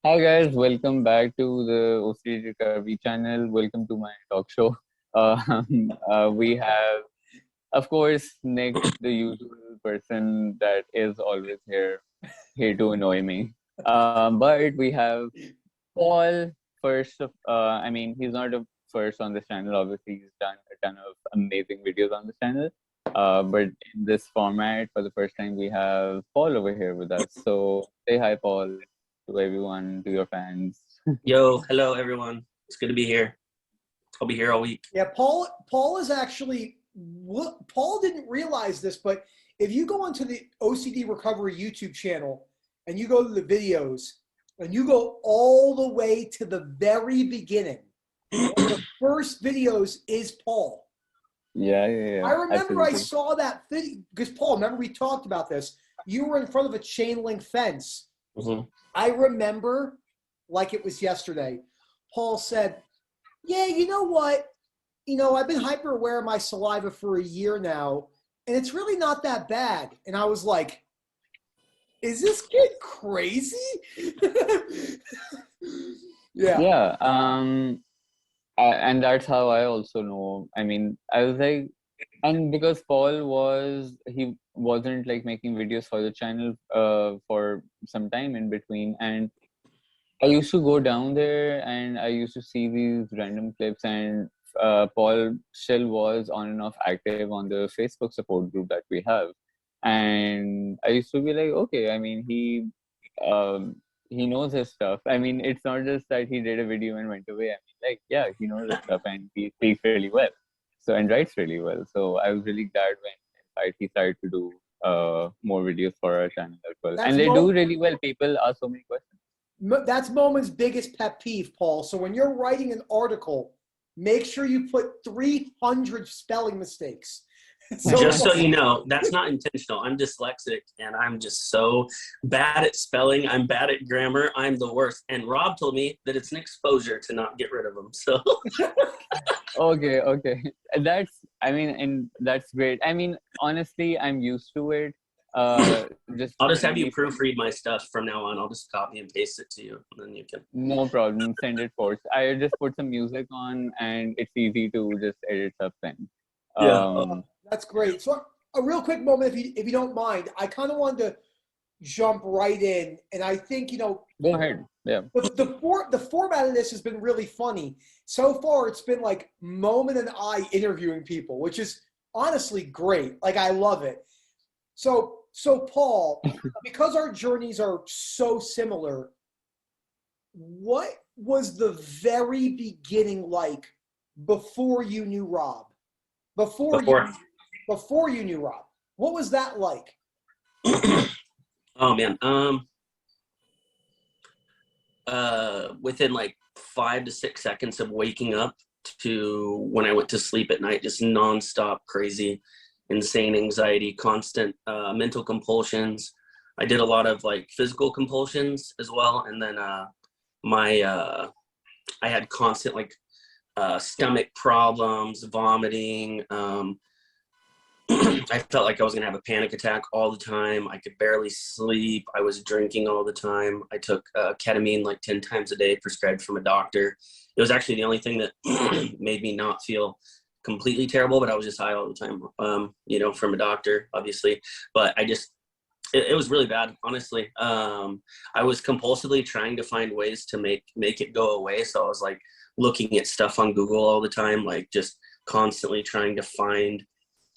Hi guys, welcome back to the OCD Recovery channel. Welcome to my talk show. We have, of course, Nick, the usual person that is always here to annoy me. But we have Paul first of, he's not a first on this channel. Obviously, he's done a ton of amazing videos on this channel. But in this format, for the first time, we have Paul over here with us. So say hi, Paul, to everyone, to your fans. Yo, hello everyone. It's good to be here. I'll be here all week. Yeah, Paul is actually Paul didn't realize this, but if you go onto the OCD Recovery YouTube channel and you go to the videos and you go all the way to the very beginning, one of the first videos is Paul. Yeah. I remember I Absolutely. saw that video because Paul, remember we talked about this. You were in front of a chain link fence. Mm-hmm. I remember like it was yesterday. Paul said, yeah, you know what? I've been hyper aware of my saliva for a year now, and it's really not that bad. And I was like, is this kid crazy? Yeah. Yeah. And that's how I also know. I mean, I was like, and because he wasn't like making videos for the channel for some time in between, and I used to go down there and I used to see these random clips, and Paul still was on and off active on the Facebook support group that we have. And I used to be like, okay, I mean, um, he knows his stuff. I mean, it's not just that he did a video and went away. I mean, like, yeah, he knows his stuff and he speaks really well. So, and writes really well. So I was really glad when, in fact, he started to do more videos for our channel as well. That's And they do Mo, really well. People ask so many questions. that's Momin's biggest pet peeve, Paul. So when you're writing an article, make sure you put 300 spelling mistakes. Just so you know, that's not intentional. I'm dyslexic and I'm just so bad at spelling. I'm bad at grammar. I'm the worst. And Rob told me that it's an exposure to not get rid of them. So Okay. And that's great. I mean, honestly, I'm used to it. Just I'll just have you recently, proofread my stuff from now on. I'll just copy and paste it to you. And then you can. no problem. Send it forth. I just put some music on, and it's easy to just edit stuff then. Yeah. That's great. So a real quick moment, if you don't mind, I kind of wanted to jump right in, and I think Go ahead. Yeah. the format of this has been really funny. So far, it's been like Momin and I interviewing people, which is honestly great. Like I love it. So Paul, because our journeys are so similar, what was the very beginning like before you knew Rob? Before you Before. before you knew Rob, what was that like? Oh man. Within like 5 to 6 seconds of waking up to when I went to sleep at night, just nonstop crazy, insane anxiety, constant mental compulsions. I did a lot of like physical compulsions as well. And then my I had constant like stomach problems, vomiting. I felt like I was gonna have a panic attack all the time. I could barely sleep. I was drinking all the time. I took ketamine like 10 times a day, prescribed from a doctor. It was actually the only thing that made me not feel completely terrible, but I was just high all the time, from a doctor, obviously. But it was really bad, honestly. I was compulsively trying to find ways to make it go away. So I was like looking at stuff on Google all the time, like just constantly trying to find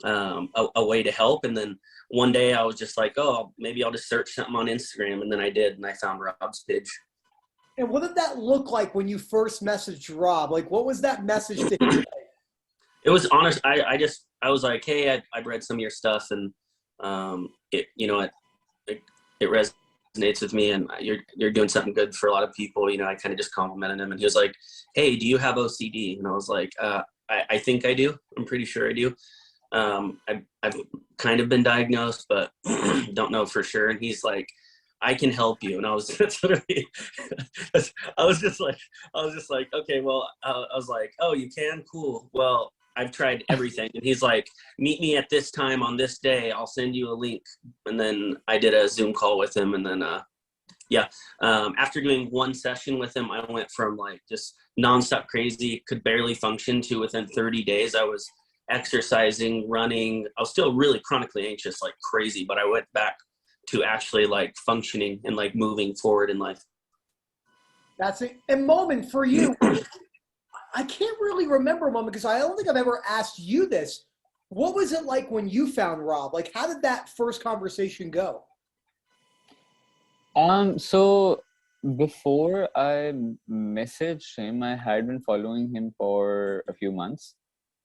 a way to help. And then one day I was just like, oh, maybe I'll just search something on Instagram. And then I did, and I found Rob's page. And what did that look like when you first messaged Rob? Like, what was that message to him? It was honest. I was like, hey, I've read some of your stuff, and it resonates with me, and you're doing something good for a lot of people. I kind of just complimented him, and he was like, hey, do you have OCD? And I was like, I think I do. I'm pretty sure I do. I've kind of been diagnosed, but don't know for sure. And he's like, I can help you. And I was that's literally, I was just like, okay, well, I was like, oh, you can? Cool. Well, I've tried everything. And he's like, meet me at this time on this day. I'll send you a link. And then I did a Zoom call with him. And then, Yeah. After doing one session with him, I went from like just nonstop crazy, could barely function, to within 30 days, I was exercising, running. I was still really chronically anxious, like crazy, but I went back to actually like functioning and like moving forward in life. That's it. And Momin, for you, I can't really remember a moment because I don't think I've ever asked you this. What was it like when you found Rob? Like, how did that first conversation go? So before I messaged him, I had been following him for a few months.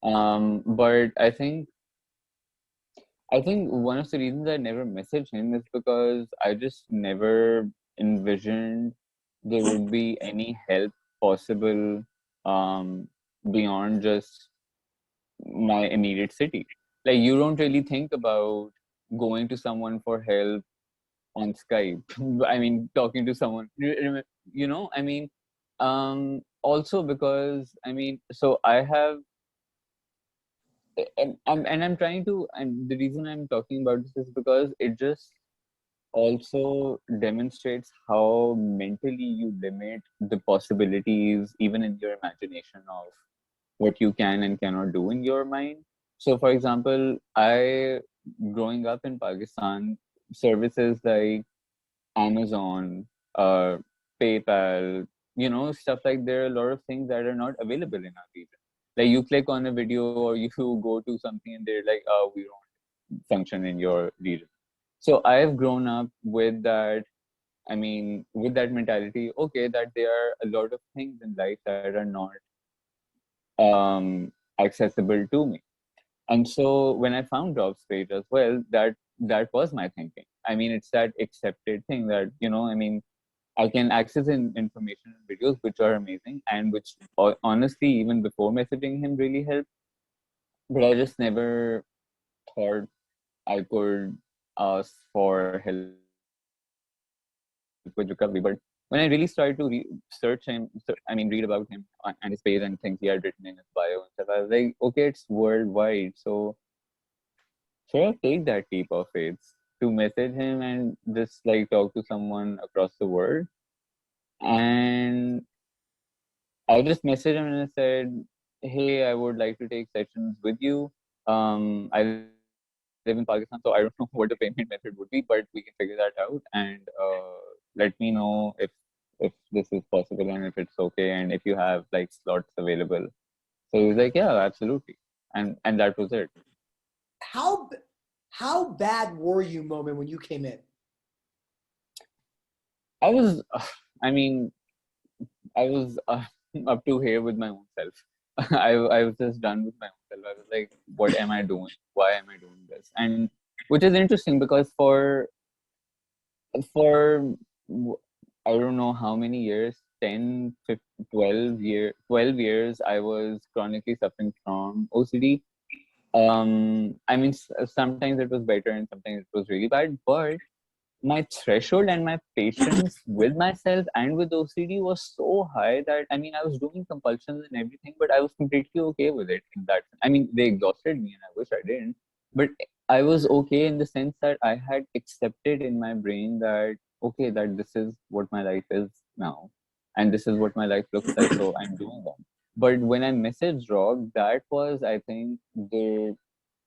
But I think one of the reasons I never messaged him is because I just never envisioned there would be any help possible um beyond just my immediate city. Like, you don't really think about going to someone for help on Skype. I mean, talking to someone, I mean, also because, I mean, so I have, and I'm trying to, and the reason I'm talking about this is because it just also demonstrates how mentally you limit the possibilities, even in your imagination, of what you can and cannot do in your mind. So, for example, growing up in Pakistan, services like Amazon, uh, PayPal, stuff like, there are a lot of things that are not available in our region. Like, you click on a video or you go to something and they're like, oh, we don't function in your region. So I've grown up with that. I mean, with that mentality, okay, that there are a lot of things in life that are not accessible to me. And so when I found Jobs page as well, that was my thinking. I mean, it's that accepted thing that, I mean, I can access information and videos which are amazing, and which honestly, even before messaging him, really helped. But I just never thought I could ask for help with recovery. But when I really started to search him, read about him and his page and things he had written in his bio and stuff, I was like, okay, it's worldwide. So should I take that leap of faith to message him and just like talk to someone across the world? And I just messaged him and I said, hey, I would like to take sessions with you. I live in Pakistan, so I don't know what the payment method would be, but we can figure that out. And let me know if this is possible and if it's okay, and if you have like slots available. So he was like, yeah, absolutely. And that was it. How how bad were you, Momin, when you came in? I was, I mean, I was up to here with my own self. I was just done with my own self. I was like, what am I doing? Why am I doing this? And which is interesting because for I don't know how many years, 10, 15, 12 years, I was chronically suffering from OCD. I mean, sometimes it was better and sometimes it was really bad, but my threshold and my patience with myself and with OCD was so high that, I mean, I was doing compulsions and everything, but I was completely okay with it. In that, I mean, they exhausted me, and I wish I didn't. But I was okay in the sense that I had accepted in my brain that, okay, that this is what my life is now, and this is what my life looks like. So I'm doing that. But when I messaged Rob, that was, I think, the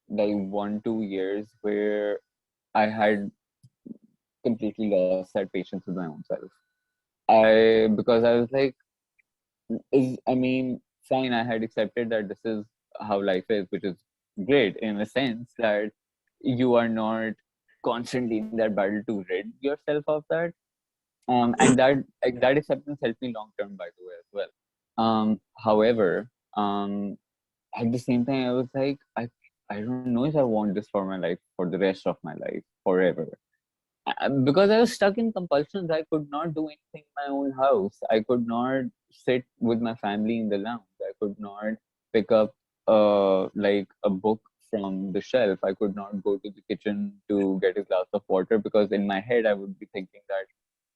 like 1 2 years where I had completely lost that patience with my own self. Because I was like, I mean, fine, I had accepted that this is how life is, which is great in a sense that you are not constantly in that battle to rid yourself of that. And that acceptance helped me long term, by the way, as well. However, at the same time, I was like, I don't know if I want this for my life, for the rest of my life, forever. Because I was stuck in compulsions. I could not do anything in my own house. I could not sit with my family in the lounge. I could not pick up like a book from the shelf. I could not go to the kitchen to get a glass of water because in my head I would be thinking that,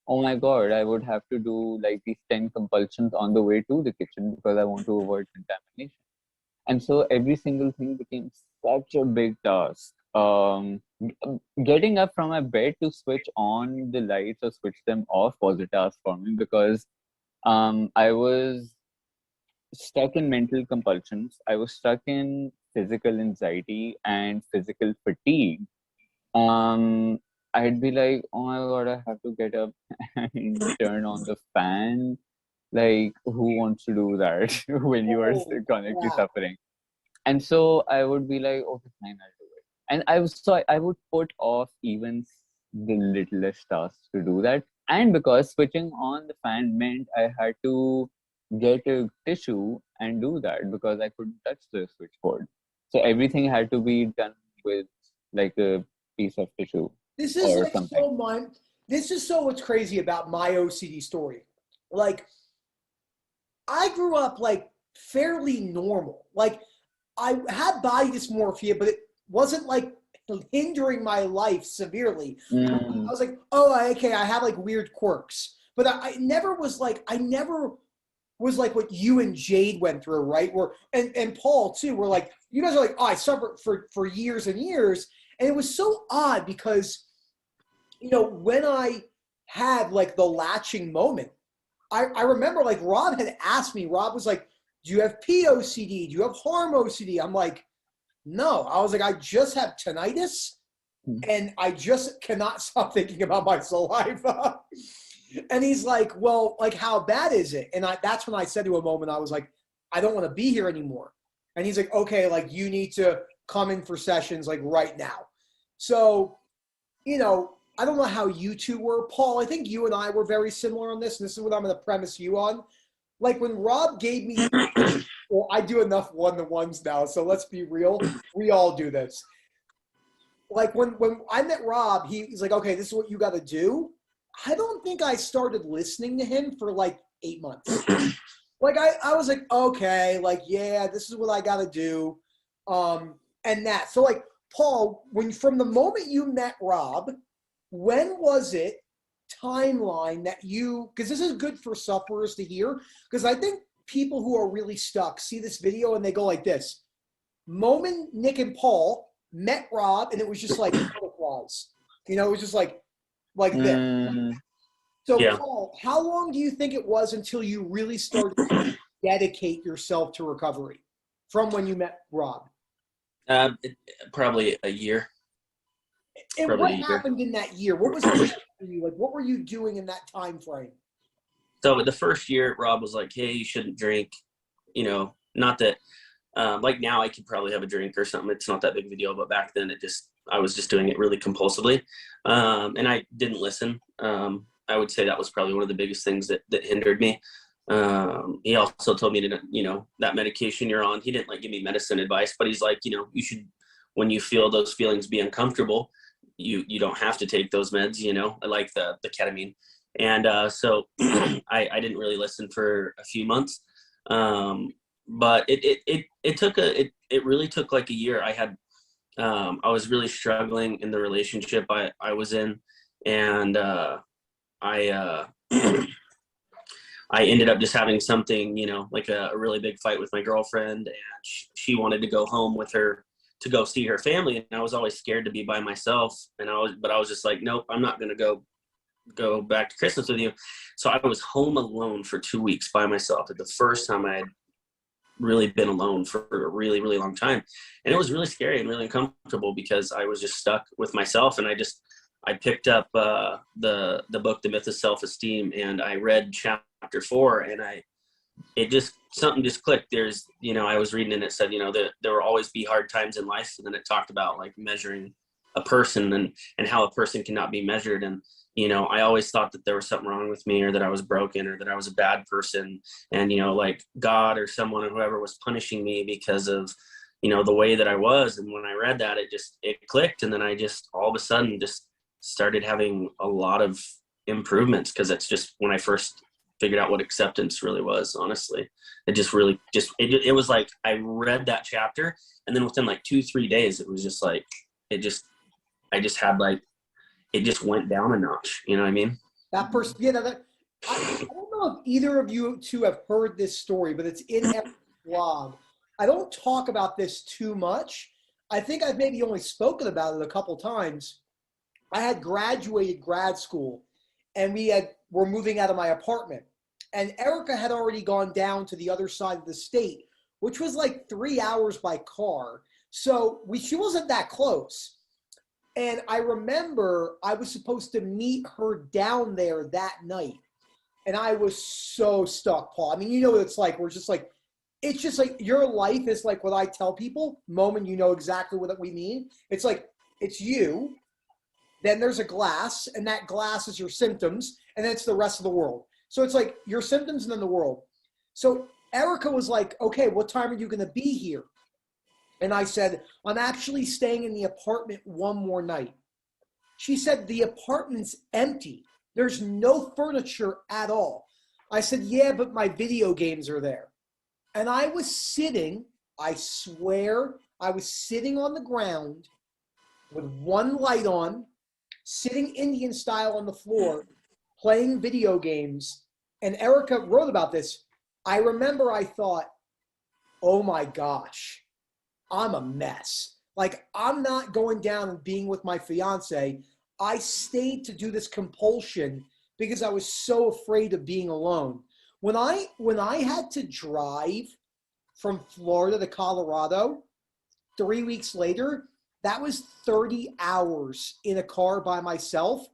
oh my God, I would have to do like these 10 compulsions on the way to the kitchen because I want to avoid contamination. And so every single thing became such a big task, getting up from my bed to switch on the lights or switch them off was a task for me, because I was stuck in mental compulsions. I was stuck in physical anxiety and physical fatigue. Um, I'd be like, oh my God, I have to get up and turn on the fan. Like, who wants to do that when you are Oh, chronically crap. suffering? And so I would be like, okay, fine, I'll do it. And I would put off even the littlest tasks to do that. And because switching on the fan meant I had to get a tissue and do that, because I couldn't touch the switchboard. So everything had to be done with like a piece of tissue This is or like something. this is so what's crazy about my OCD story. Like, I grew up like fairly normal. Like, I had body dysmorphia, but it wasn't like hindering my life severely. I Mm, was like, oh, okay, I have like weird quirks. But I never was like, I never was like what you and Jade went through, right? Where and Paul too, were like, you guys are like, oh, I suffered for years and years. And it was so odd because, when I had like the latching moment, I remember like Rob had asked me, Rob was like, do you have POCD? Do you have harm OCD? I'm like, no. I was like, I just have tinnitus and I just cannot stop thinking about my saliva. And he's like, well, like, how bad is it? And that's when I said to him, Moment, I was like, I don't want to be here anymore. And he's like, okay, like, you need to come in for sessions like right now. So, I don't know how you two were. Paul, I think you and I were very similar on this. And this is what I'm going to premise you on. Like, when Rob gave me, well, I do enough one-to-ones now, so let's be real. We all do this. Like, when I met Rob, he's like, okay, this is what you got to do. I don't think I started listening to him for like 8 months. Like, I was like, okay, like, yeah, this is what I got to do. And that. So, like, Paul, from the moment you met Rob, when was it timeline that because this is good for sufferers to hear, because I think people who are really stuck see this video and they go like this: Momin, Nick, and Paul met Rob, and it was just like butterflies. It was just like this. mm, So, Yeah. Paul, how long do you think it was until you really started to dedicate yourself to recovery from when you met Rob? Probably a year. And Probably what a year. happened in that year? What was it for you? Like, what were you doing in that time frame? So the first year, Rob was like, "Hey, you shouldn't drink." Not that like now I could probably have a drink or something. It's not that big of a deal, but back then I was just doing it really compulsively, and I didn't listen. I would say that was probably one of the biggest things that hindered me. He also told me to, that medication you're on. He didn't like give me medicine advice, but he's like, you should, when you feel those feelings be uncomfortable, you don't have to take those meds. I like the ketamine. And so I didn't really listen for a few months. But it really took like a year. I was really struggling in the relationship I was in, and I I ended up just having something, like a really big fight with my girlfriend, and she wanted to go home with her to go see her family, and I was always scared to be by myself, but I was just like, nope, I'm not gonna go back to Christmas with you. So I was home alone for 2 weeks by myself. At the first time I had really been alone for a really, really long time. And it was really scary and really uncomfortable because I was just stuck with myself. And I picked up the book, The Myth of Self-Esteem, and I read chapter 4, and something just clicked. I was reading and it said, that there will always be hard times in life. And then it talked about like measuring a person and how a person cannot be measured. And, I always thought that there was something wrong with me, or that I was broken, or that I was a bad person. And, like God or someone or whoever was punishing me because of, the way that I was. And when I read that, it clicked. And then I just all of a sudden just started having a lot of improvements, because it's just when I first figured out what acceptance really was, honestly. It just really it was like I read that chapter, and then within like 2-3 days, it was just like I just had like it just went down a notch. You know what I mean? That person, yeah. I don't know if either of you two have heard this story, but it's in every blog. I don't talk about this too much, I think I've maybe only spoken about it a couple times. I had graduated grad school, and were moving out of my apartment. And Erica had already gone down to the other side of the state, which was like 3 hours by car. So she wasn't that close. And I remember I was supposed to meet her down there that night. And I was so stuck, Paul. I mean, you know what it's like. It's just like your life is like what I tell people. Momin, you know exactly what we mean. It's like, it's you. Then there's a glass, and that glass is your symptoms, and then it's the rest of the world. So it's like your symptoms and then the world. So Erica was like, okay, what time are you going to be here? And I said, I'm actually staying in the apartment one more night. She said, the apartment's empty. There's no furniture at all. I said, yeah, but my video games are there. And I was sitting, I swear, I was sitting on the ground with one light on, sitting Indian style on the floor, playing video games. And Erica wrote about this. I remember I thought, oh my gosh, I'm a mess. Like, I'm not going down and being with my fiance. I stayed to do this compulsion because I was so afraid of being alone. When I had to drive from Florida to Colorado 3 weeks later, that was 30 hours in a car by myself.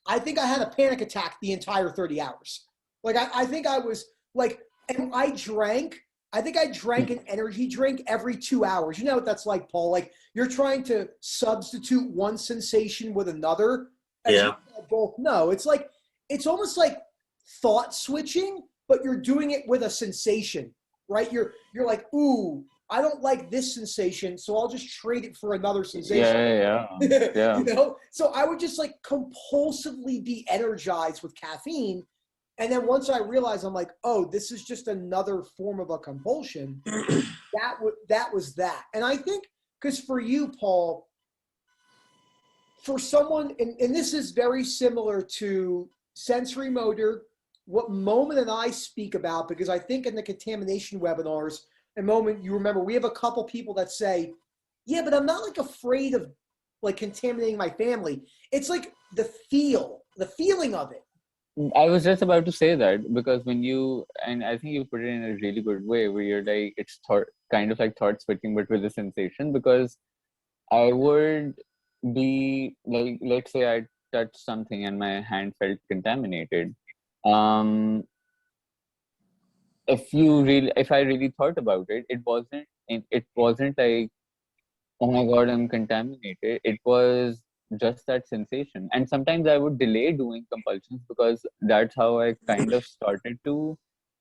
I think I had a panic attack the entire 30 hours. Like, I think I was like, and I think I drank an energy drink every 2 hours. You know what that's like, Paul? Like, you're trying to substitute one sensation with another. As Yeah. you both know. It's like, it's almost like thought switching, but you're doing it with a sensation, right? You're like, ooh, I don't like this sensation, so I'll just trade it for another sensation. Yeah. You know? So I would just like compulsively be energized with caffeine. And then once I realized, I'm like, oh, this is just another form of a compulsion. that was that. And I think, because for you, Paul, for someone, and this is very similar to sensory motor, what Momin and I speak about, because I think in the contamination webinars, and Momin, you remember, we have a couple people that say, yeah, but I'm not like afraid of like contaminating my family. It's like the feeling of it. I was just about to say that, because and I think you put it in a really good way, where you're like, it's kind of like thought switching, but with a sensation. Because I would be like, let's say I touched something and my hand felt contaminated. If I really thought about it, it wasn't like, oh my God, I'm contaminated. It was just that sensation. And sometimes I would delay doing compulsions, because that's how I kind of started to,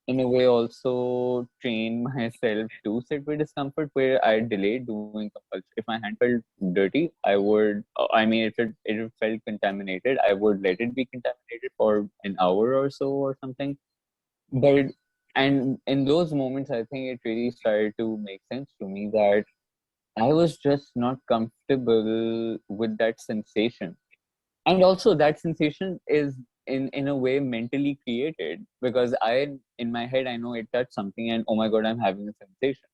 in a way, also train myself to sit with discomfort, where I delayed doing compulsion. If my hand felt dirty, I would, if it felt contaminated, I would let it be contaminated for an hour or so or something. But, and in those moments, I think it really started to make sense to me that I was just not comfortable with that sensation. And also, that sensation is in a way mentally created, because in my head, I know it touched something and, oh my God, I'm having a sensation.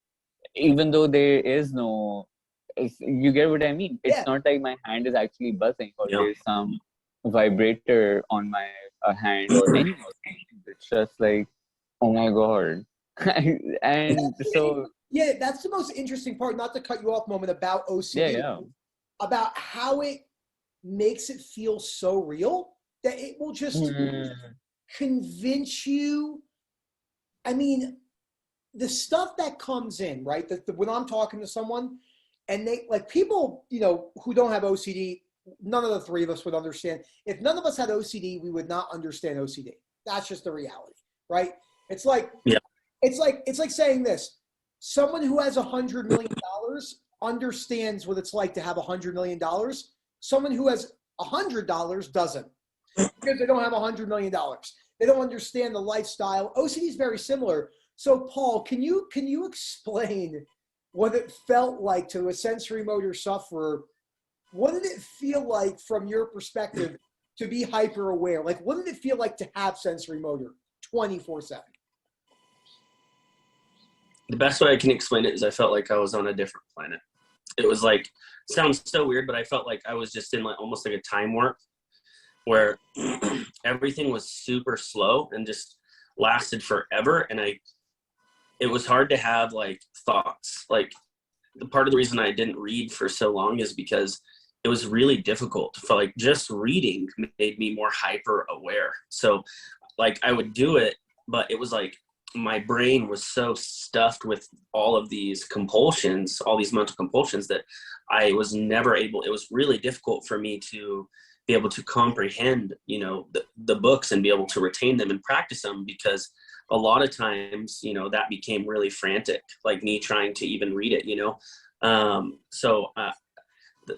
Even though there is you get what I mean? It's not like my hand is actually buzzing, or there's some vibrator on my hand or anything. It's just like, oh my God. And so, yeah, that's the most interesting part, not to cut you off, Momin, about OCD, about how it makes it feel so real that it will just convince you. I mean, the stuff that comes in, right? When I'm talking to someone and they, like, people, you know, who don't have OCD, none of the three of us would understand. If none of us had OCD, we would not understand OCD. That's just the reality, right? It's like, it's like saying this. Someone who has $100 million understands what it's like to have $100 million. Someone who has $100 doesn't, because they don't have $100 million. They don't understand the lifestyle. OCD is very similar. So, Paul, can you explain what it felt like to a sensory motor sufferer? What did it feel like from your perspective to be hyper aware? Like, what did it feel like to have sensory motor 24/7? The best way I can explain it is I felt like I was on a different planet. it was like, sounds so weird, but I felt like I was just in like almost like a time warp where everything was super slow and just lasted forever. And it was hard to have like thoughts. Like the part of the reason I didn't read for so long is because it was really difficult for like just reading made me more hyper aware. So like I would do it, but it was like my brain was so stuffed with all of these compulsions, all these mental compulsions, that I was never able, it was really difficult for me to be able to comprehend, you know, the books and be able to retain them and practice them, because a lot of times, you know, that became really frantic, like me trying to even read it, you know? The,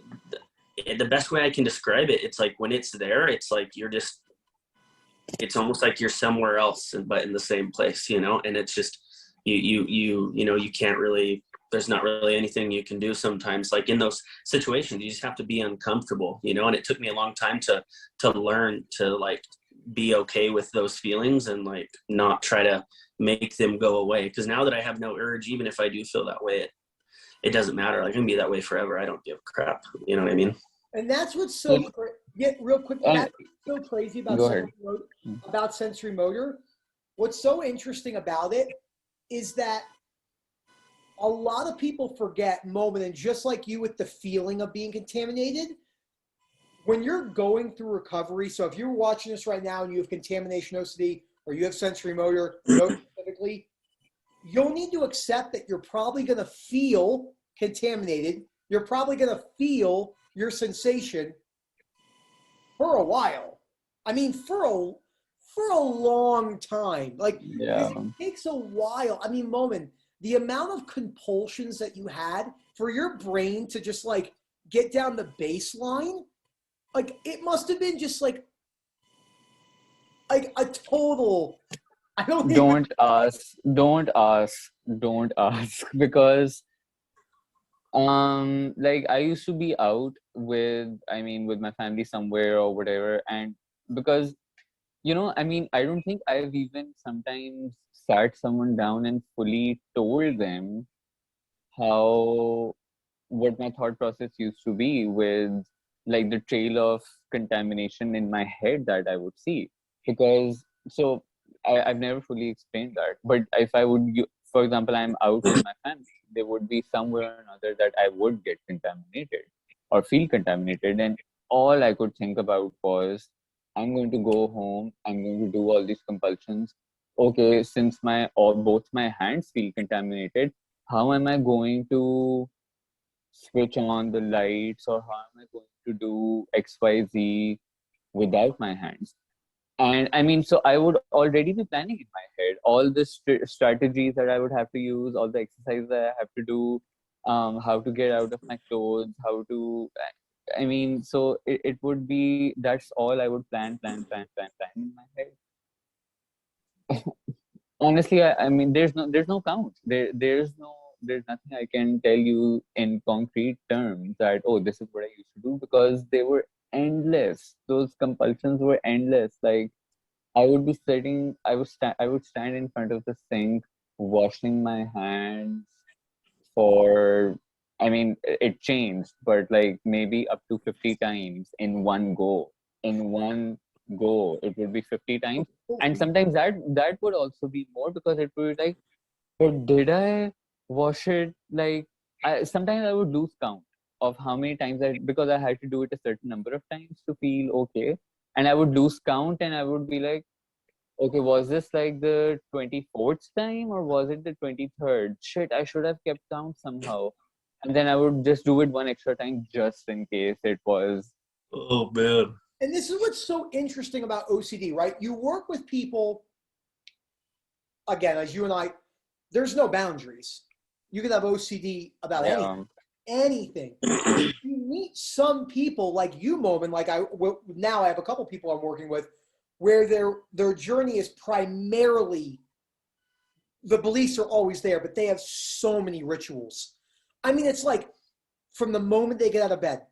the best way I can describe it, it's like when it's there, it's like you're just, it's almost like you're somewhere else, but in the same place, you know? And it's just, you know, you can't really, there's not really anything you can do sometimes. Like in those situations, you just have to be uncomfortable, you know? And it took me a long time to learn to like be okay with those feelings and like not try to make them go away. Because now that I have no urge, even if I do feel that way, it doesn't matter. Like, I can be that way forever. I don't give a crap. You know what I mean? And that's what's so real quick. That's so crazy about Go ahead. sensory motor. What's so interesting about it is that a lot of people forget, Momin, and just like you with the feeling of being contaminated, when you're going through recovery. So if you're watching this right now and you have contamination OCD or you have sensory motor, specifically, you'll need to accept that you're probably going to feel contaminated. You're probably going to feel your sensation for a while. I mean, for a long time. Like, Yeah. it takes a while. I mean, Momin, the amount of compulsions that you had for your brain to just like get down the baseline, like it must have been just like a total. I Don't ask because like I used to be out with, I mean, with my family somewhere or whatever, and because, you know, I mean, I don't think I've even sometimes sat someone down and fully told them how, what my thought process used to be with like the trail of contamination in my head that I would see. Because so I've never fully explained that. But if I would, for example, I'm out with my family, there would be somewhere or another that I would get contaminated or feel contaminated. And all I could think about was, I'm going to go home, I'm going to do all these compulsions. Okay, since my or both my hands feel contaminated, how am I going to switch on the lights, or how am I going to do XYZ without my hands? And I mean, so I would already be planning in my head all the strategies that I would have to use, all the exercises that I have to do, how to get out of my clothes, how to, I mean, so it would be, that's all I would plan in my head. Honestly, I mean, there's no count. There's nothing I can tell you in concrete terms that, oh, this is what I used to do, because they were endless. Those compulsions were endless. Like, I would be sitting, I would stand in front of the sink, washing my hands for, I mean, it changed, but like maybe up to 50 times in one go. In one go, it would be 50 times. And sometimes that would also be more, because it would be like, but did I wash it? Like, sometimes I would lose count of how many times because I had to do it a certain number of times to feel okay. And I would lose count and I would be like, okay, was this like the 24th time or was it the 23rd? Shit, I should have kept count somehow. And then I would just do it one extra time just in case it was. Oh, man. And this is what's so interesting about OCD, right? You work with people, again, as you and I, there's no boundaries. You can have OCD about anything. You meet some people like you, Momin, like now I have a couple people I'm working with where their journey is primarily, the beliefs are always there, but they have so many rituals. I mean, it's like from the moment they get out of bed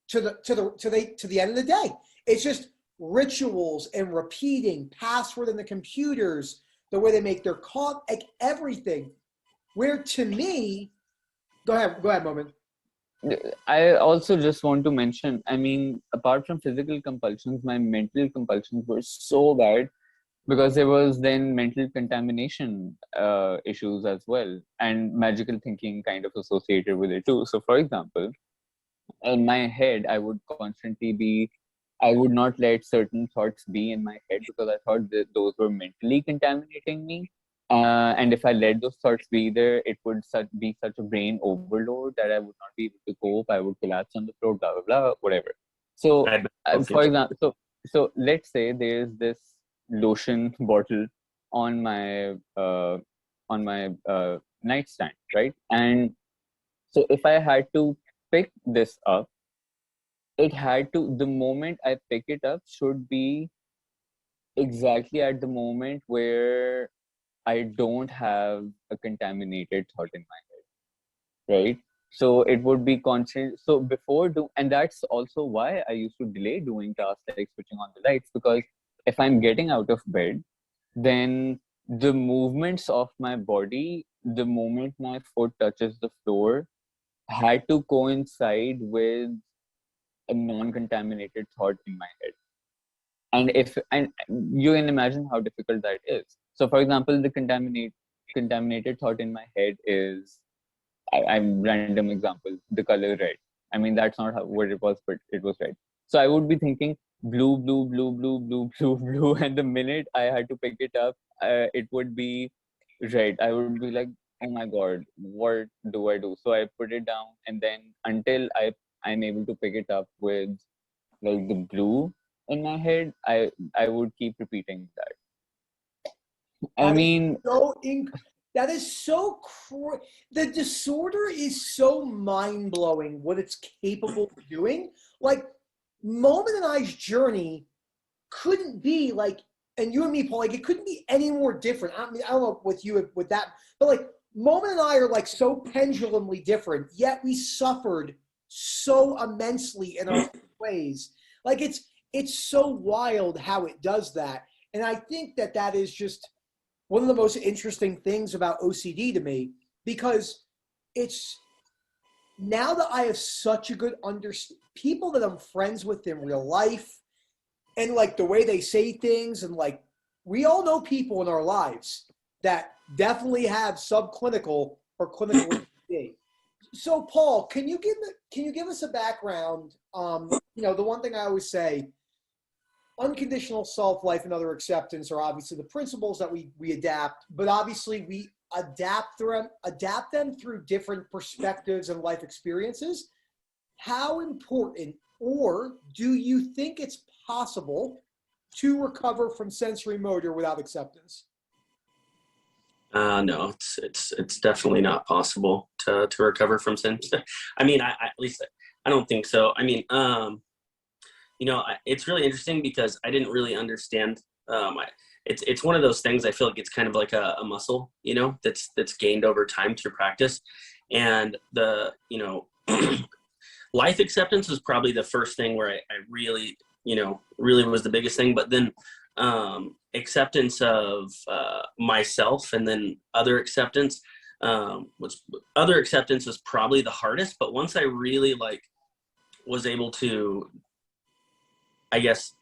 to the end of the day, it's just rituals and repeating password in the computers, the way they make their like everything. Where to me, go ahead, Momin. I also just want to mention, I mean, apart from physical compulsions, my mental compulsions were so bad because there was then mental contamination issues as well, and magical thinking kind of associated with it too. So, for example, in my head, I would constantly be, I would not let certain thoughts be in my head because I thought that those were mentally contaminating me. And if I let those thoughts be there, it would be such a brain overload that I would not be able to cope. I would collapse on the floor, blah, blah, blah, whatever. So, I both feel for example, so let's say there's this lotion bottle on my nightstand, right? And so if I had to pick this up, it had to, the moment I pick it up should be exactly at the moment where I don't have a contaminated thought in my head, right? So it would be constant. So before do, and that's also why I used to delay doing tasks like switching on the lights, because if I'm getting out of bed, then the movements of my body, the moment my foot touches the floor, had to coincide with a non-contaminated thought in my head. And you can imagine how difficult that is. So for example, the contaminated thought in my head is, I'm random example, the color red. I mean, that's not how what it was, but it was red. So I would be thinking blue, blue, blue, blue, blue, blue, blue, and the minute I had to pick it up, it would be red. I would be like, oh my god, what do I do? So I put it down, and then until I'm able to pick it up with like the blue in my head, I would keep repeating that. I That is mean, so that is so the disorder is so mind blowing what it's capable of doing. Like Moment and I's journey couldn't be like, and you and me, Paul, like it couldn't be any more different. I mean, I don't know with you with that, but like Moment and I are like so pendulumly different, yet we suffered so immensely in our ways. Like it's so wild how it does that, and I think that that is just one of the most interesting things about OCD to me, because it's now that I have such a good understanding, people that I'm friends with in real life and like the way they say things, and like we all know people in our lives that definitely have subclinical or clinical OCD. So Paul, can you give us a background? The one thing I always say, unconditional self-life and other acceptance are obviously the principles that we adapt, but obviously we adapt them through different perspectives and life experiences. How important, or do you think it's possible to recover from sensory motor without acceptance? No, it's definitely not possible to recover from sin. I mean, I at least I don't think so. I mean, it's really interesting because I didn't really understand. It's one of those things. I feel like it's kind of like a muscle, that's gained over time through practice, and life acceptance was probably the first thing where I really, really was the biggest thing. But then acceptance of myself, and then other acceptance was probably the hardest. But once I really was able to, I guess,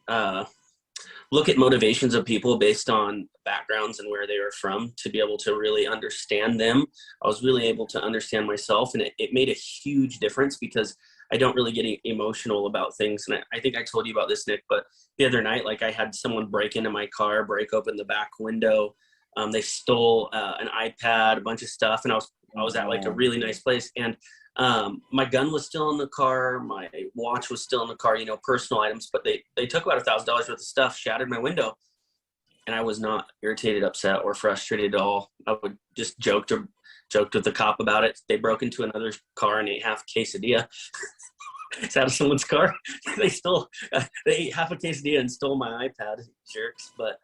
look at motivations of people based on backgrounds and where they were from, to be able to really understand them, I was really able to understand myself. And it made a huge difference because I don't really get emotional about things. And I think I told you about this, Nick, but the other night, I had someone break into my car, break open the back window. They stole an iPad, a bunch of stuff. And I was at a really nice place. And my gun was still in the car. My watch was still in the car, personal items, but they took about $1,000 worth of stuff, shattered my window. And I was not irritated, upset, or frustrated at all. I would just joked with the cop about it. They broke into another car and ate half a quesadilla. It's out of someone's car. They ate half a quesadilla and stole my iPad, jerks. But,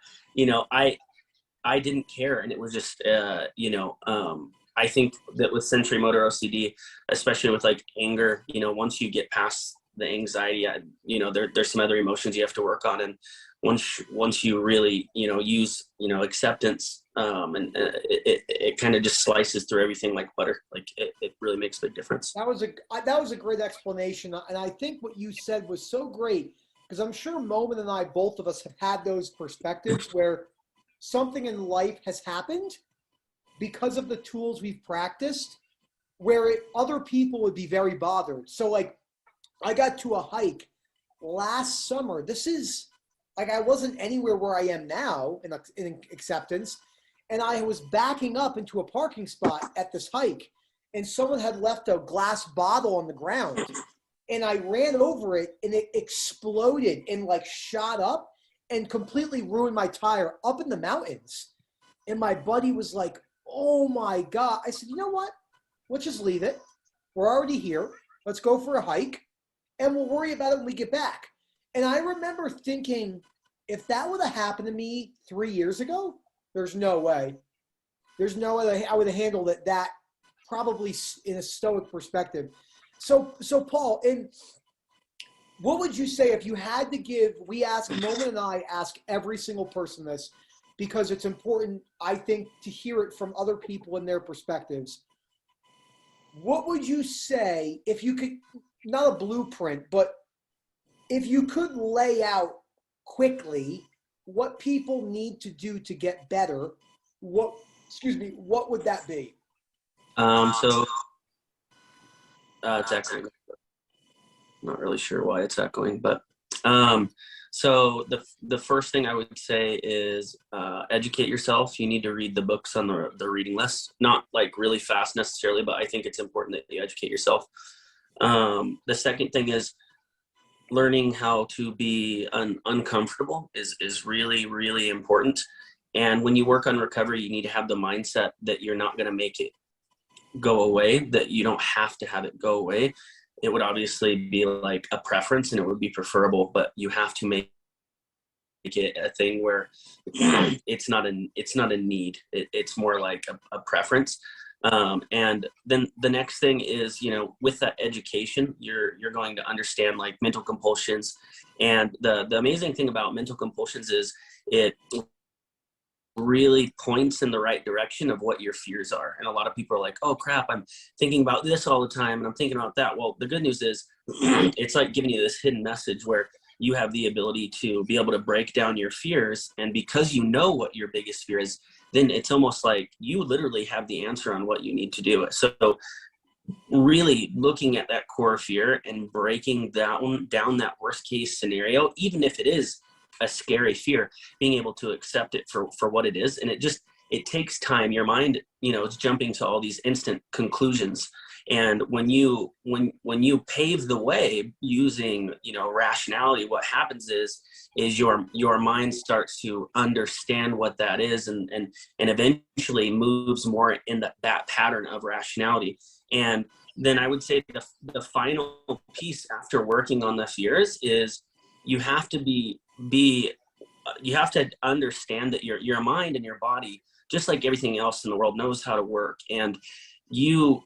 I didn't care. And it was just, I think that with sensory motor OCD, especially with anger, once you get past the anxiety, there's some other emotions you have to work on. And once you really, use, acceptance, and it kind of just slices through everything like butter. Like it really makes a big difference. That was a great explanation. And I think what you said was so great, because I'm sure Momin and I, both of us, have had those perspectives where something in life has happened because of the tools we've practiced, where other people would be very bothered. So like, I got to a hike last summer. This is like, I wasn't anywhere where I am now in acceptance. And I was backing up into a parking spot at this hike, and someone had left a glass bottle on the ground. And I ran over it, and it exploded and like shot up and completely ruined my tire up in the mountains. And my buddy was like, oh my God. I said, you know what? Let's just leave it. We're already here. Let's go for a hike, and we'll worry about it when we get back. And I remember thinking, if that would have happened to me 3 years ago, there's no way. There's no way I would have handled it that probably in a stoic perspective. So Paul, and what would you say if you had to give, Momin and I ask every single person this, because it's important, I think, to hear it from other people and their perspectives. What would you say if you could, not a blueprint, but if you could lay out quickly what people need to do to get better, what would that be? It's echoing. I'm not really sure why it's echoing, but so the first thing I would say is educate yourself. You need to read the books on the reading list, not like really fast necessarily, but I think it's important that you educate yourself. The second thing is learning how to be uncomfortable is really, really important. And when you work on recovery, you need to have the mindset that you're not going to make it go away, that you don't have to have it go away. It would obviously be like a preference and it would be preferable, but you have to make it a thing where it's not a need. It's more like a preference. And then the next thing is, with that education, you're going to understand like mental compulsions. And the amazing thing about mental compulsions is it really points in the right direction of what your fears are. And a lot of people are like, oh crap, I'm thinking about this all the time and I'm thinking about that. Well, the good news is it's like giving you this hidden message where you have the ability to be able to break down your fears. And because you know what your biggest fear is, then it's almost like you literally have the answer on what you need to do. So really looking at that core fear and breaking down that worst case scenario, even if it is a scary fear, being able to accept it for what it is. And it takes time. Your mind, it's jumping to all these instant conclusions. And when you pave the way using, rationality, what happens is your mind starts to understand what that is and eventually moves more in that pattern of rationality. And then I would say the final piece after working on the fears is you have to you have to understand that your mind and your body, just like everything else in the world, knows how to work. And you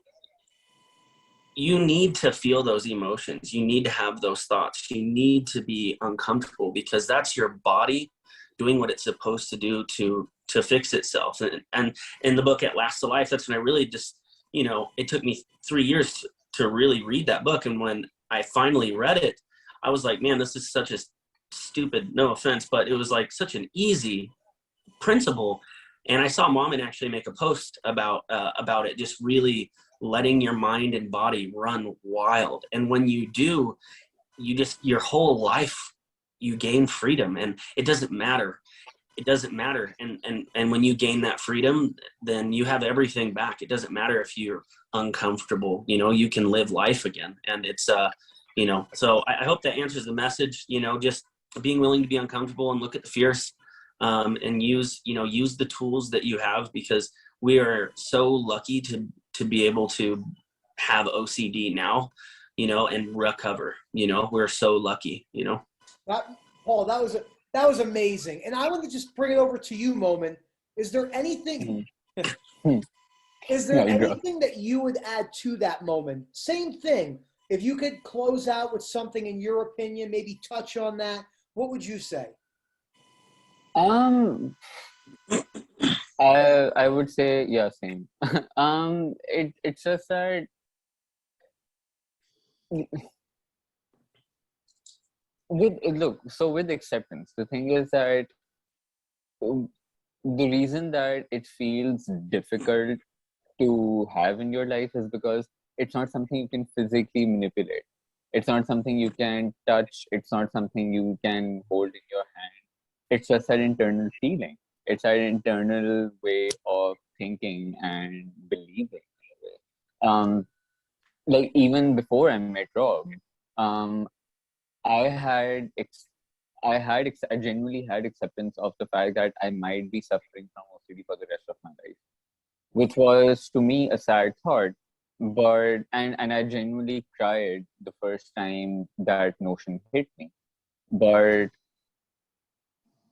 need to feel those emotions. You need to have those thoughts. You need to be uncomfortable because that's your body doing what it's supposed to do to fix itself. And in the book At Last to Life, that's when I really just, it took me 3 years to really read that book. And when I finally read it, I was like, man, this is such a stupid, no offense, but it was like such an easy principle. And I saw Momin actually make a post about it, just really letting your mind and body run wild. And when you do, your whole life, you gain freedom, and it doesn't matter. And when you gain that freedom, then you have everything back. It doesn't matter if you're uncomfortable, you can live life again. And it's, so I hope that answers the message, just being willing to be uncomfortable and look at the fears, and use the tools that you have, because we are so lucky to be able to have OCD now, and recover, we're so lucky, Paul, that was amazing. And I want to just bring it over to you, Momin. Is there anything, anything that you would add to that moment? Same thing. If you could close out with something in your opinion, maybe touch on that, what would you say? Um, I would say yeah, same. It's just that with acceptance, the thing is that um, the reason that it feels difficult to have in your life is because it's not something you can physically manipulate. It's not something you can touch. It's not something you can hold in your hand. It's just an internal feeling. It's an internal way of thinking and believing. Um, like even before I met Rob, um, I had ex- I genuinely had acceptance of the fact that I might be suffering from OCD for the rest of my life, which was to me a sad thought. But and I genuinely cried the first time that notion hit me. But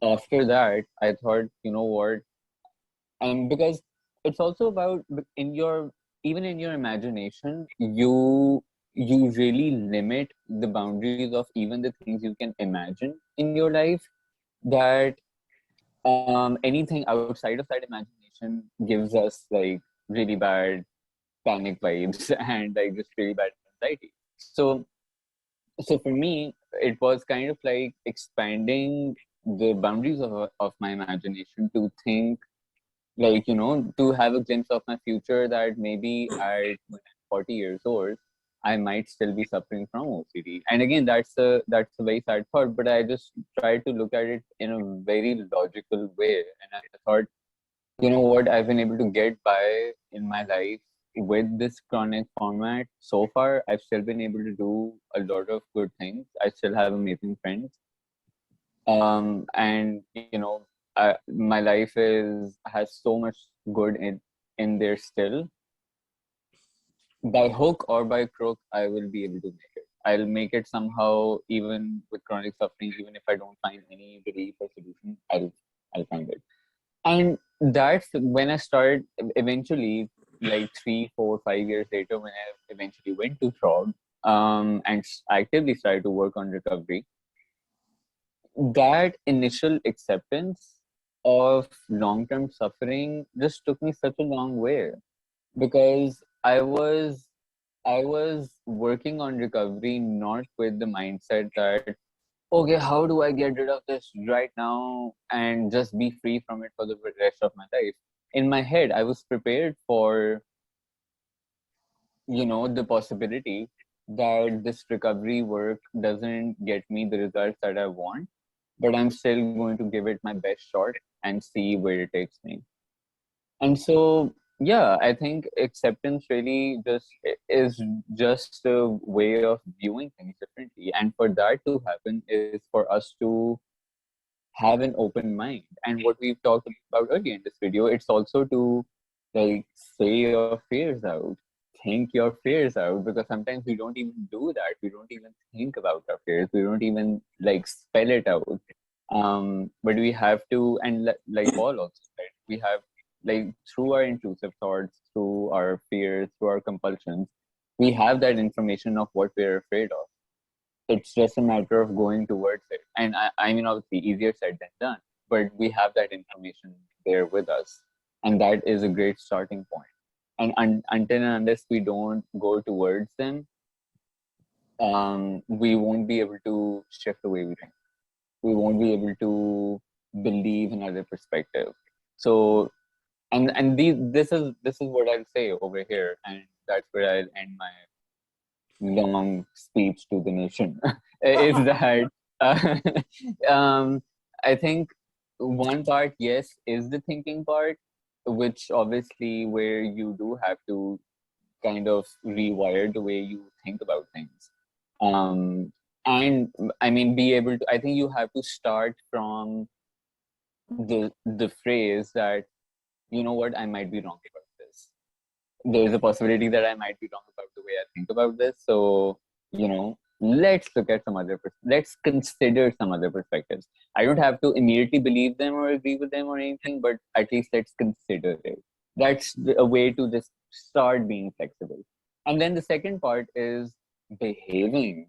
after that, I thought, you know what? Because it's also about in your even in your imagination, you really limit the boundaries of even the things you can imagine in your life. That anything outside of that imagination gives us like really bad panic vibes and like just really bad anxiety. So for me, it was kind of like expanding the boundaries of my imagination to think like, to have a glimpse of my future that maybe when I'm 40 years old, I might still be suffering from OCD. And again, that's a very sad thought, but I just tried to look at it in a very logical way. And I thought, you know what, I've been able to get by in my life with this chronic format. So far, I've still been able to do a lot of good things. I still have amazing friends. And my life is has so much good in there still. By hook or by crook, I will be able to make it. I'll make it somehow, even with chronic suffering. Even if I don't find any relief or solution, I'll find it. And that's when I started eventually, like 3, 4, 5 years later, when I eventually went to Frog, and actively started to work on recovery. That initial acceptance of long-term suffering just took me such a long way, because I was working on recovery not with the mindset that, okay, how do I get rid of this right now and just be free from it for the rest of my life. In my head, I was prepared for, the possibility that this recovery work doesn't get me the results that I want, but I'm still going to give it my best shot and see where it takes me. And so, yeah, I think acceptance really is just a way of viewing things differently. And for that to happen is for us to have an open mind. And what we've talked about earlier in this video, it's also to like say your fears out, think your fears out, because sometimes we don't even do that. We don't even think about our fears. We don't even like spell it out. But we have to, and like Paul also said, we have like through our intrusive thoughts, through our fears, through our compulsions, we have that information of what we're afraid of. It's just a matter of going towards it. And I mean, obviously, easier said than done, but we have that information there with us. And that is a great starting point. And until and unless we don't go towards them, we won't be able to shift the way we think. We won't be able to believe in other perspective. So, this is what I'll say over here, and that's where I'll end my long speech to the nation. Is that uh, um, I think one part, yes, is the thinking part, which obviously where you do have to kind of rewire the way you think about things. Um, and I mean, be able to. I think you have to start from the phrase that, you know what, I might be wrong about this. There's a possibility that I might be wrong about the way I think about this. So, let's look at let's consider some other perspectives. I don't have to immediately believe them or agree with them or anything, but at least let's consider it. That's a way to just start being flexible. And then the second part is behaving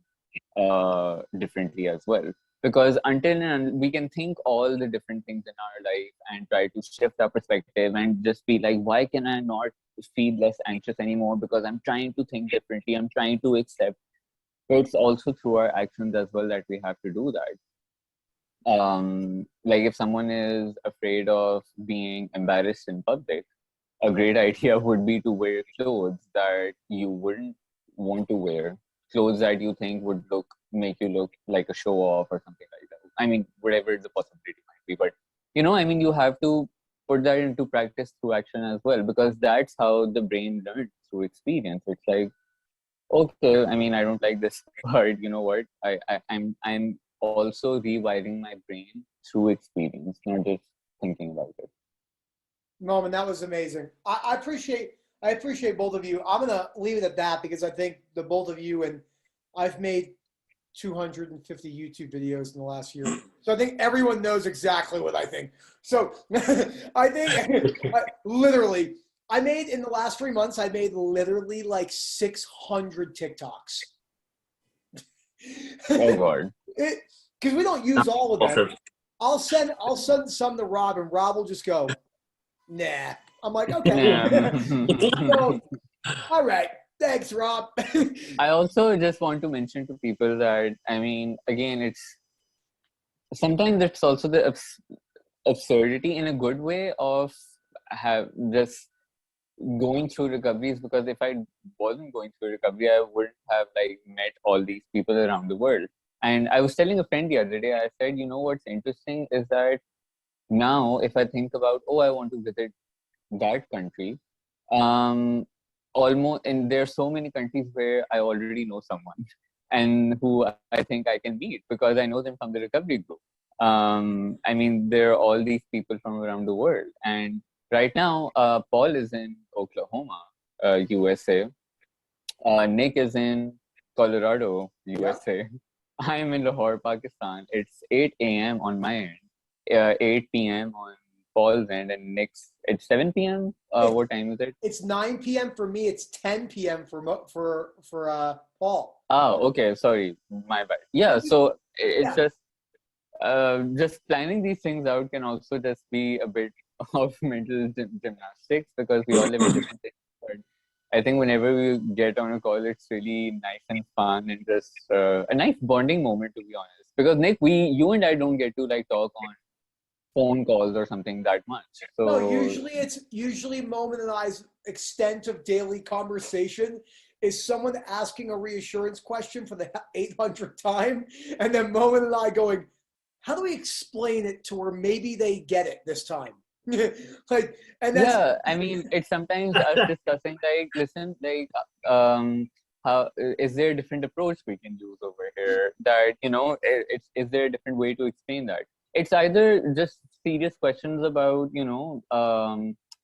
differently as well. Because until and we can think all the different things in our life and try to shift our perspective and just be like, why can I not feel less anxious anymore? Because I'm trying to think differently. I'm trying to accept. It's also through our actions as well that we have to do that. Like if someone is afraid of being embarrassed in public, a great idea would be to wear clothes that you wouldn't want to wear, clothes that you think would make you look like a show off or something like that. I mean, whatever the possibility might be, but I mean, you have to put that into practice through action as well, because that's how the brain learns, through experience. It's like, okay, I mean, I don't like this part. You know what? I'm also rewiring my brain through experience, not just thinking about it. Norman, that was amazing. I appreciate both of you. I'm gonna leave it at that because I think the both of you, and I've made 250 YouTube videos in the last year, so I think everyone knows exactly what I think. So I think literally, I made in the last 3 months, I made literally like 600 TikToks. Oh God. Because we don't use all of them. I'll send some to Rob, and Rob will just go, nah. I'm like, okay. So, all right. Thanks, Rob. I also just want to mention to people that, I mean, again, sometimes it's also the absurdity in a good way of just going through recoveries, because if I wasn't going through recovery, I wouldn't have like met all these people around the world. And I was telling a friend the other day, I said, what's interesting is that now if I think about, I want to visit that country, almost, and there are so many countries where I already know someone and who I think I can meet because I know them from the recovery group. I mean, there are all these people from around the world. And right now, Paul is in Oklahoma, USA. Nick is in Colorado, USA. Yeah. I'm in Lahore, Pakistan. It's 8 a.m. on my end, 8 p.m. on Paul's end, and Nick's it's 7 p.m. What time is it? It's 9 p.m. for me. It's 10 p.m. for Paul. Oh, okay. Sorry, my bad. Yeah. So it's just planning these things out can also just be a bit of mental gymnastics, because we all live in different things. But I think whenever we get on a call, it's really nice and fun and just a nice bonding moment, to be honest. Because Nick, you and I don't get to like talk on phone calls or something that much. So no, usually Momin and I's extent of daily conversation is someone asking a reassurance question for the 800th time, and then Momin and I going, how do we explain it to where maybe they get it this time? Like, and that's, yeah, I mean, it's sometimes us discussing like, listen, like, how is there a different approach we can use over here? That is there a different way to explain that? It's either just serious questions about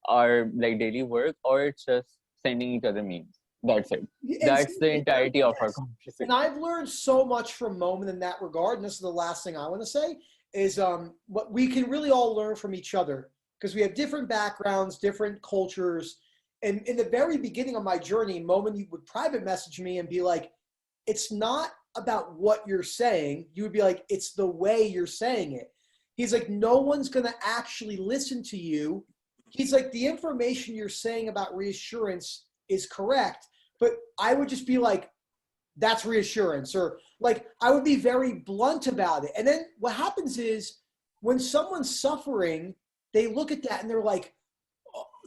our like daily work, or it's just sending each other memes. That's it. That's the entirety of our conversation. And I've learned so much from Momin in that regard. And this is the last thing I want to say is what we can really all learn from each other, because we have different backgrounds, different cultures. And in the very beginning of my journey, Momin, you would private message me and be like, it's not about what you're saying. You would be like, it's the way you're saying it. He's like, no one's going to actually listen to you. He's like, the information you're saying about reassurance is correct. But I would just be like, that's reassurance. Or like, I would be very blunt about it. And then what happens is when someone's suffering, they look at that and they're like,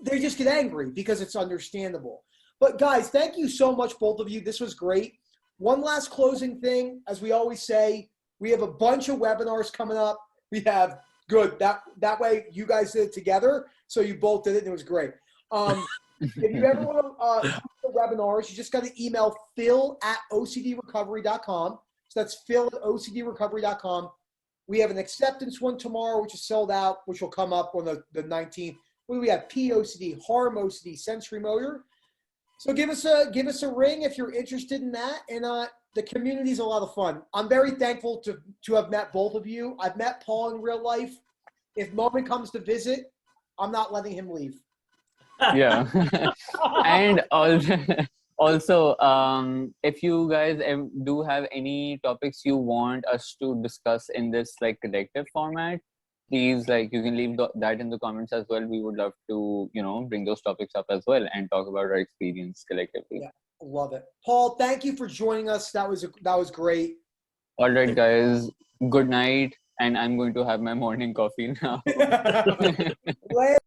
they just get angry because it's understandable. But guys, thank you so much, both of you. This was great. One last closing thing, as we always say, we have a bunch of webinars coming up. We have good. That way you guys did it together. So you both did it and it was great. If you ever want to come to webinars, you just got to email phil@ocdrecovery.com. So that's phil@ocdrecovery.com. We have an acceptance one tomorrow, which is sold out, which will come up on the 19th. We have POCD, Harm OCD, Sensory Motor. So give us a ring if you're interested in that. And the community is a lot of fun. I'm very thankful to have met both of you. I've met Paul in real life. If Momin comes to visit, I'm not letting him leave. Yeah. And Also, if you guys do have any topics you want us to discuss in this like collective format, please like you can leave that in the comments as well. We would love to, you know, bring those topics up as well and talk about our experience collectively. Yeah, love it. Paul, thank you for joining us. That was great. All right, guys. Good night, and I'm going to have my morning coffee now. Later.